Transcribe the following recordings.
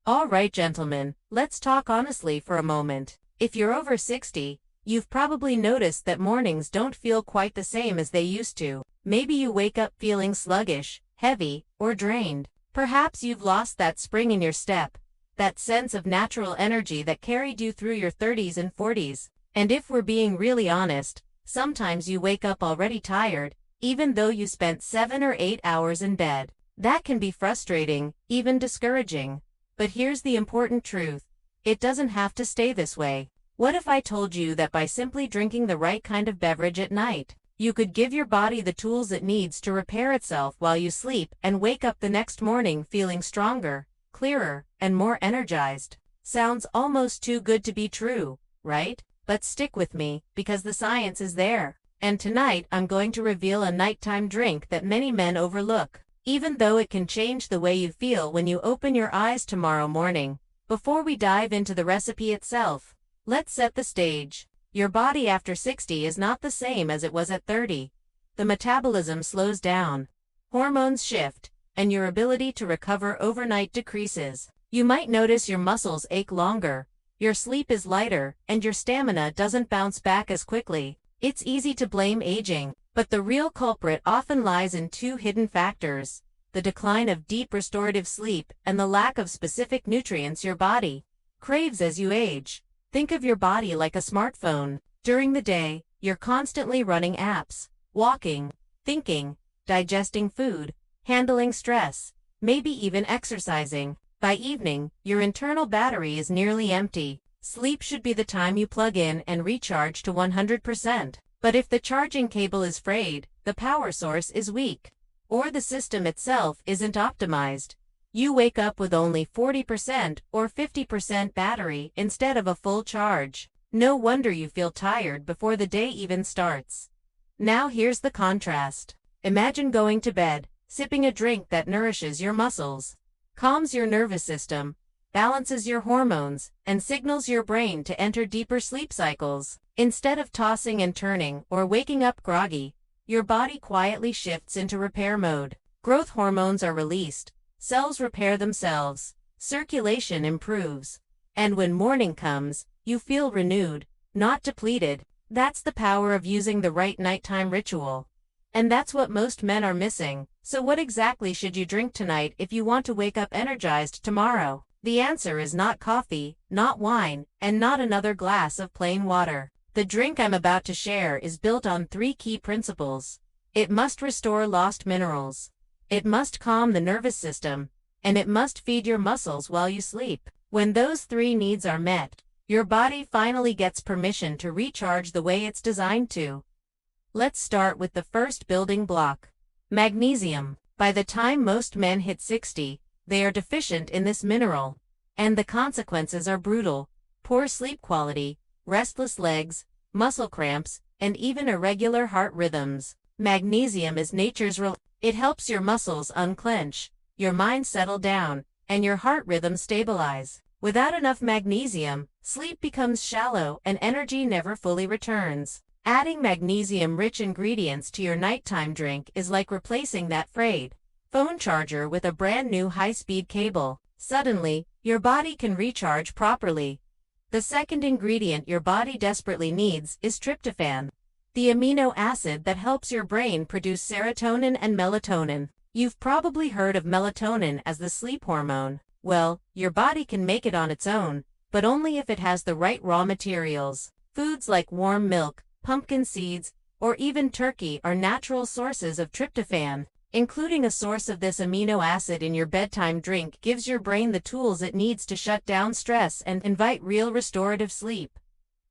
All right, gentlemen, let's talk honestly for a moment. If you're over 60, you've probably noticed that mornings don't feel quite the same as they used to. Maybe you wake up feeling sluggish, heavy, or drained. Perhaps you've lost that spring in your step, that sense of natural energy that carried you through your 30s and 40s. And if we're being really honest, sometimes you wake up already tired, even though you spent 7 or 8 hours in bed. That can be frustrating, even discouraging. But here's the important truth. It doesn't have to stay this way. What if I told you that by simply drinking the right kind of beverage at night, you could give your body the tools it needs to repair itself while you sleep and wake up the next morning feeling stronger, clearer, and more energized? Sounds almost too good to be true, right? But stick with me, because the science is there. And tonight I'm going to reveal a nighttime drink that many men overlook, even though it can change the way you feel when you open your eyes tomorrow morning. Before we dive into the recipe itself, let's set the stage. Your body after 60 is not the same as it was at 30. The metabolism slows down, hormones shift, and your ability to recover overnight decreases. You might notice your muscles ache longer, your sleep is lighter, and your stamina doesn't bounce back as quickly. It's easy to blame aging, but the real culprit often lies in two hidden factors: the decline of deep restorative sleep and the lack of specific nutrients your body craves as you age. Think of your body like a smartphone. During the day, you're constantly running apps, walking, thinking, digesting food, handling stress, maybe even exercising. By evening, your internal battery is nearly empty. Sleep should be the time you plug in and recharge to 100%. But if the charging cable is frayed, the power source is weak, or the system itself isn't optimized, you wake up with only 40% or 50% battery instead of a full charge. No wonder you feel tired before the day even starts. Now here's the contrast. Imagine going to bed, sipping a drink that nourishes your muscles, calms your nervous system, balances your hormones, and signals your brain to enter deeper sleep cycles. Instead of tossing and turning or waking up groggy, your body quietly shifts into repair mode. Growth hormones are released, cells repair themselves, circulation improves, and when morning comes, you feel renewed, not depleted. That's the power of using the right nighttime ritual. And that's what most men are missing. So what exactly should you drink tonight if you want to wake up energized tomorrow? The answer is not coffee, not wine, and not another glass of plain water. The drink I'm about to share is built on 3 key principles. It must restore lost minerals, it must calm the nervous system, and it must feed your muscles while you sleep. When those 3 needs are met, your body finally gets permission to recharge the way it's designed to. Let's start with the first building block: magnesium. By the time most men hit 60, they are deficient in this mineral, and the consequences are brutal: poor sleep quality, restless legs, muscle cramps, and even irregular heart rhythms. Magnesium is nature's it helps your muscles unclench, your mind settle down, and your heart rhythm stabilize. Without enough magnesium, sleep becomes shallow and energy never fully returns. Adding magnesium-rich ingredients to your nighttime drink is like replacing that frayed phone charger with a brand new high-speed cable. Suddenly, your body can recharge properly. The second ingredient your body desperately needs is tryptophan, the amino acid that helps your brain produce serotonin and melatonin. You've probably heard of melatonin as the sleep hormone. Well, your body can make it on its own, but only if it has the right raw materials. Foods like warm milk, pumpkin seeds, or even turkey are natural sources of tryptophan. Including a source of this amino acid in your bedtime drink gives your brain the tools it needs to shut down stress and invite real restorative sleep.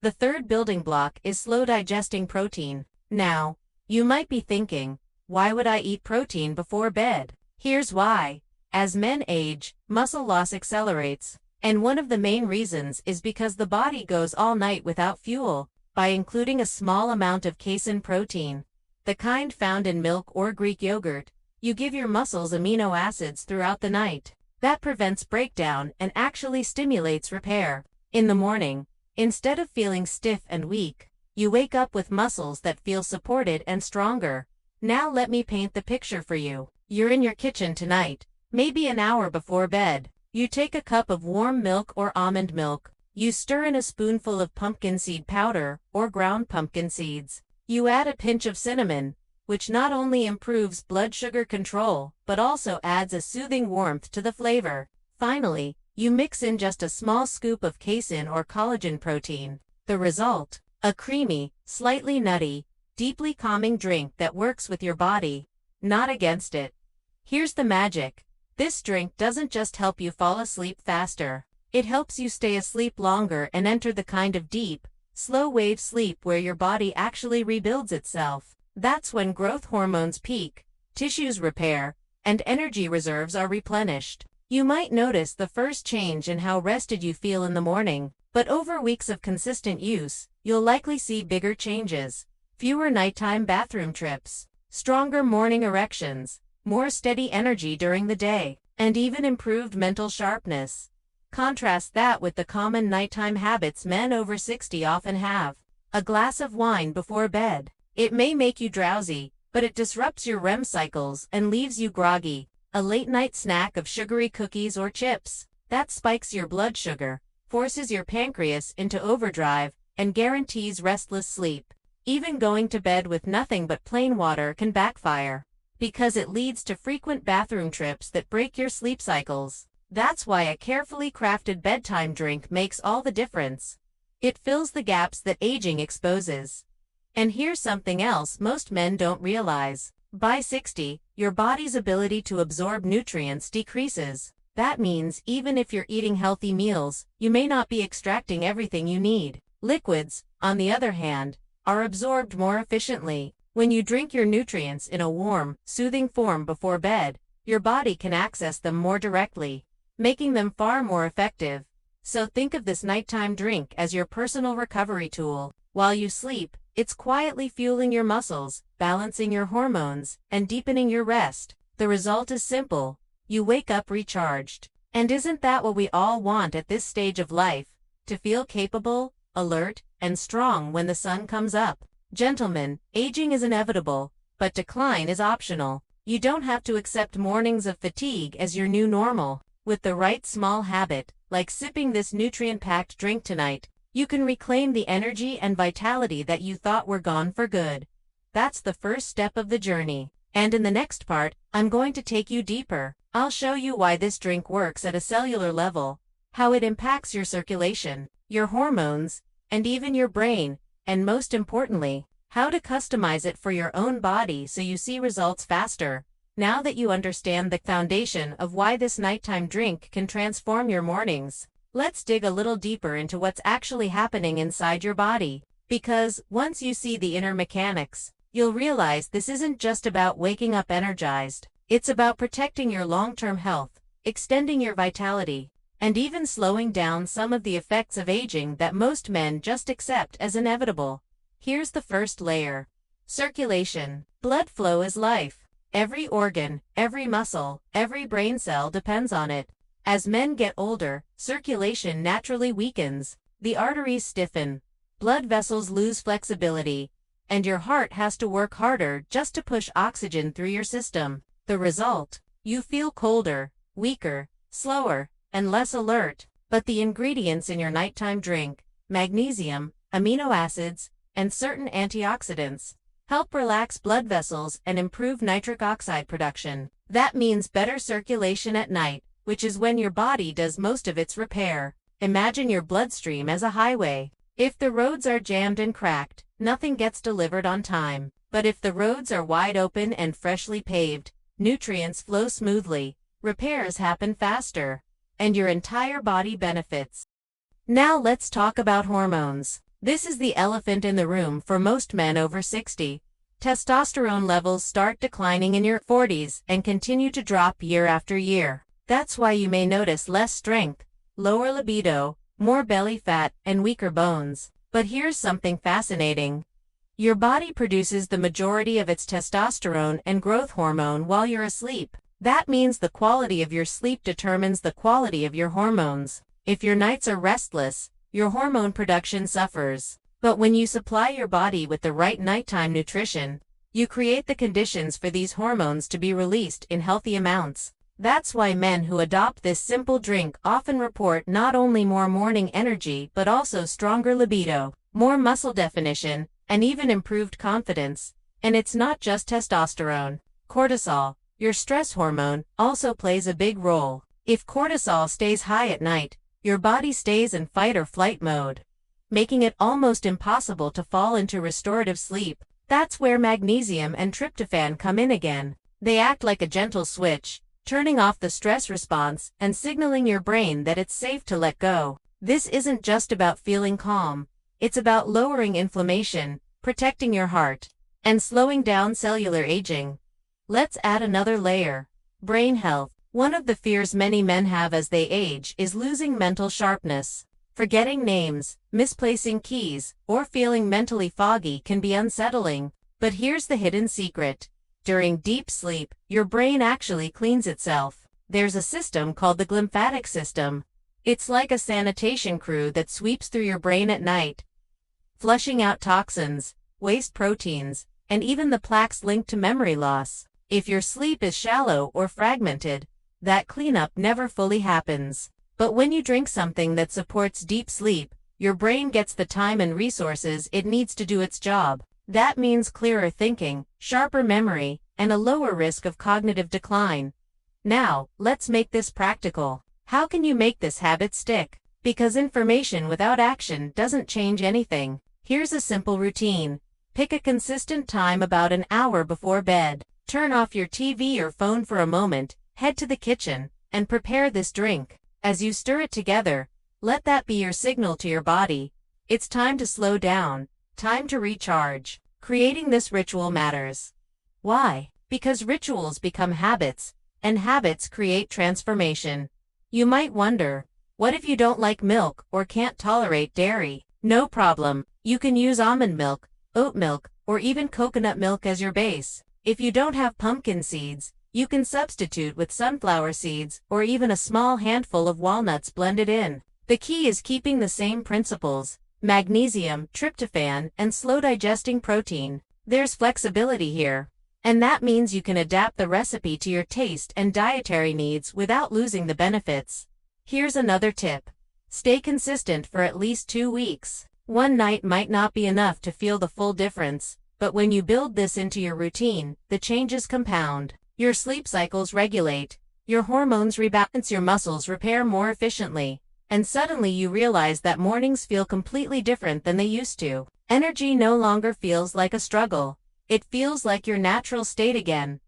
The third building block is slow digesting protein. Now, you might be thinking, why would I eat protein before bed? Here's why. As men age, muscle loss accelerates, and one of the main reasons is because the body goes all night without fuel. By including a small amount of casein protein, the kind found in milk or Greek yogurt, you give your muscles amino acids throughout the night. That prevents breakdown and actually stimulates repair. In the morning, instead of feeling stiff and weak, you wake up with muscles that feel supported and stronger. Now let me paint the picture for you. You're in your kitchen tonight, maybe an hour before bed. You take a cup of warm milk or almond milk. You stir in a spoonful of pumpkin seed powder or ground pumpkin seeds. You add a pinch of cinnamon, which not only improves blood sugar control, but also adds a soothing warmth to the flavor. Finally, you mix in just a small scoop of casein or collagen protein. The result? A creamy, slightly nutty, deeply calming drink that works with your body, not against it. Here's the magic. This drink doesn't just help you fall asleep faster. It helps you stay asleep longer and enter the kind of deep, slow-wave sleep where your body actually rebuilds itself. That's when growth hormones peak, tissues repair, and energy reserves are replenished. You might notice the first change in how rested you feel in the morning, but over weeks of consistent use, you'll likely see bigger changes. Fewer nighttime bathroom trips, stronger morning erections, more steady energy during the day, and even improved mental sharpness. Contrast that with the common nighttime habits men over 60 often have. A glass of wine before bed. It may make you drowsy, but it disrupts your REM cycles and leaves you groggy. A late-night snack of sugary cookies or chips. That spikes your blood sugar, forces your pancreas into overdrive, and guarantees restless sleep. Even going to bed with nothing but plain water can backfire, because it leads to frequent bathroom trips that break your sleep cycles. That's why a carefully crafted bedtime drink makes all the difference. It fills the gaps that aging exposes. And here's something else most men don't realize. By 60, your body's ability to absorb nutrients decreases. That means even if you're eating healthy meals, you may not be extracting everything you need. Liquids, on the other hand, are absorbed more efficiently. When you drink your nutrients in a warm, soothing form before bed, your body can access them more directly, making them far more effective. So think of this nighttime drink as your personal recovery tool. While you sleep, it's quietly fueling your muscles, balancing your hormones, and deepening your rest. The result is simple. You wake up recharged. And isn't that what we all want at this stage of life? To feel capable, alert, and strong when the sun comes up. Gentlemen, aging is inevitable, but decline is optional. You don't have to accept mornings of fatigue as your new normal. With the right small habit, like sipping this nutrient-packed drink tonight, you can reclaim the energy and vitality that you thought were gone for good. That's the first step of the journey. And in the next part, I'm going to take you deeper. I'll show you why this drink works at a cellular level, how it impacts your circulation, your hormones, and even your brain, and most importantly, how to customize it for your own body so you see results faster. Now that you understand the foundation of why this nighttime drink can transform your mornings, let's dig a little deeper into what's actually happening inside your body. Because, once you see the inner mechanics, you'll realize this isn't just about waking up energized. It's about protecting your long-term health, extending your vitality, and even slowing down some of the effects of aging that most men just accept as inevitable. Here's the first layer. Circulation. Blood flow is life. Every organ, every muscle, every brain cell depends on it. As men get older, circulation naturally weakens, the arteries stiffen, blood vessels lose flexibility, and your heart has to work harder just to push oxygen through your system. The result? You feel colder, weaker, slower, and less alert. But the ingredients in your nighttime drink, magnesium, amino acids, and certain antioxidants, help relax blood vessels and improve nitric oxide production. That means better circulation at night, which is when your body does most of its repair. Imagine your bloodstream as a highway. If the roads are jammed and cracked, nothing gets delivered on time. But if the roads are wide open and freshly paved, nutrients flow smoothly, repairs happen faster, and your entire body benefits. Now let's talk about hormones. This is the elephant in the room for most men over 60. Testosterone levels start declining in your 40s and continue to drop year after year. That's why you may notice less strength, lower libido, more belly fat, and weaker bones. But here's something fascinating. Your body produces the majority of its testosterone and growth hormone while you're asleep. That means the quality of your sleep determines the quality of your hormones. If your nights are restless, your hormone production suffers. But when you supply your body with the right nighttime nutrition, you create the conditions for these hormones to be released in healthy amounts. That's why men who adopt this simple drink often report not only more morning energy but also stronger libido, more muscle definition, and even improved confidence. And it's not just testosterone. Cortisol, your stress hormone, also plays a big role. If cortisol stays high at night, your body stays in fight or flight mode, making it almost impossible to fall into restorative sleep. That's where magnesium and tryptophan come in again. They act like a gentle switch, turning off the stress response and signaling your brain that it's safe to let go. This isn't just about feeling calm. It's about lowering inflammation, protecting your heart, and slowing down cellular aging. Let's add another layer. Brain health. One of the fears many men have as they age is losing mental sharpness. Forgetting names, misplacing keys, or feeling mentally foggy can be unsettling. But here's the hidden secret. During deep sleep, your brain actually cleans itself. There's a system called the glymphatic system. It's like a sanitation crew that sweeps through your brain at night, flushing out toxins, waste proteins, and even the plaques linked to memory loss. If your sleep is shallow or fragmented, that cleanup never fully happens. But when you drink something that supports deep sleep, your brain gets the time and resources it needs to do its job. That means clearer thinking, sharper memory, and a lower risk of cognitive decline. Now, let's make this practical. How can you make this habit stick? Because information without action doesn't change anything. Here's a simple routine. Pick a consistent time about an hour before bed. Turn off your TV or phone for a moment, head to the kitchen, and prepare this drink. As you stir it together, let that be your signal to your body. It's time to slow down, time to recharge. Creating this ritual matters. Why? Because rituals become habits, and habits create transformation. You might wonder, what if you don't like milk or can't tolerate dairy? No problem. You can use almond milk, oat milk, or even coconut milk as your base. If you don't have pumpkin seeds, you can substitute with sunflower seeds or even a small handful of walnuts blended in. The key is keeping the same principles: magnesium, tryptophan, and slow digesting protein. There's flexibility here. And that means you can adapt the recipe to your taste and dietary needs without losing the benefits. Here's another tip. Stay consistent for at least 2 weeks. One night might not be enough to feel the full difference, but when you build this into your routine, the changes compound. Your sleep cycles regulate, your hormones rebalance, your muscles repair more efficiently, and suddenly you realize that mornings feel completely different than they used to. Energy no longer feels like a struggle. It feels like your natural state again.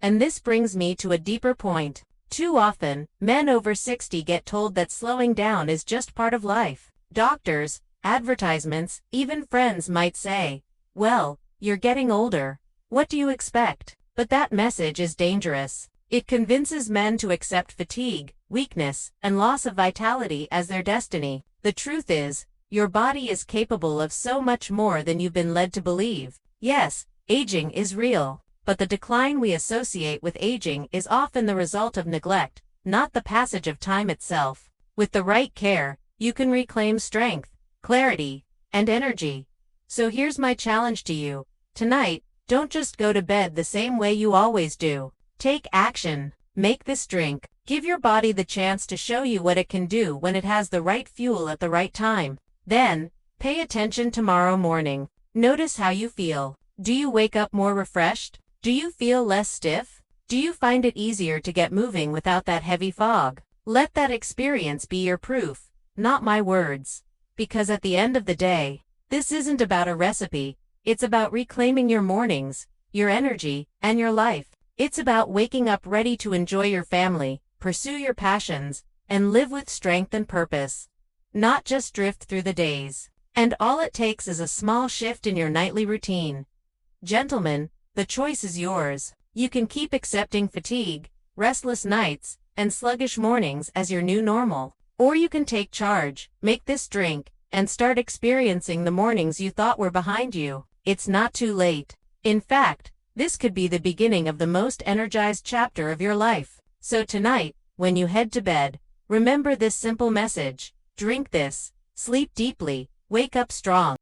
And this brings me to a deeper point. Too often, men over 60 get told that slowing down is just part of life. Doctors, advertisements, even friends might say, "Well, you're getting older. What do you expect?" But that message is dangerous. It convinces men to accept fatigue, weakness, and loss of vitality as their destiny. The truth is, your body is capable of so much more than you've been led to believe. Yes, aging is real, but the decline we associate with aging is often the result of neglect, not the passage of time itself. With the right care, you can reclaim strength, clarity, and energy. So here's my challenge to you. Tonight, don't just go to bed the same way you always do. Take action. Make this drink. Give your body the chance to show you what it can do when it has the right fuel at the right time. Then, pay attention tomorrow morning. Notice how you feel. Do you wake up more refreshed? Do you feel less stiff? Do you find it easier to get moving without that heavy fog? Let that experience be your proof, not my words. Because at the end of the day, this isn't about a recipe. It's about reclaiming your mornings, your energy, and your life. It's about waking up ready to enjoy your family, pursue your passions, and live with strength and purpose. Not just drift through the days. And all it takes is a small shift in your nightly routine. Gentlemen, the choice is yours. You can keep accepting fatigue, restless nights, and sluggish mornings as your new normal. Or you can take charge, make this drink, and start experiencing the mornings you thought were behind you. It's not too late. In fact, this could be the beginning of the most energized chapter of your life. So tonight, when you head to bed, remember this simple message. Drink this, sleep deeply, wake up strong.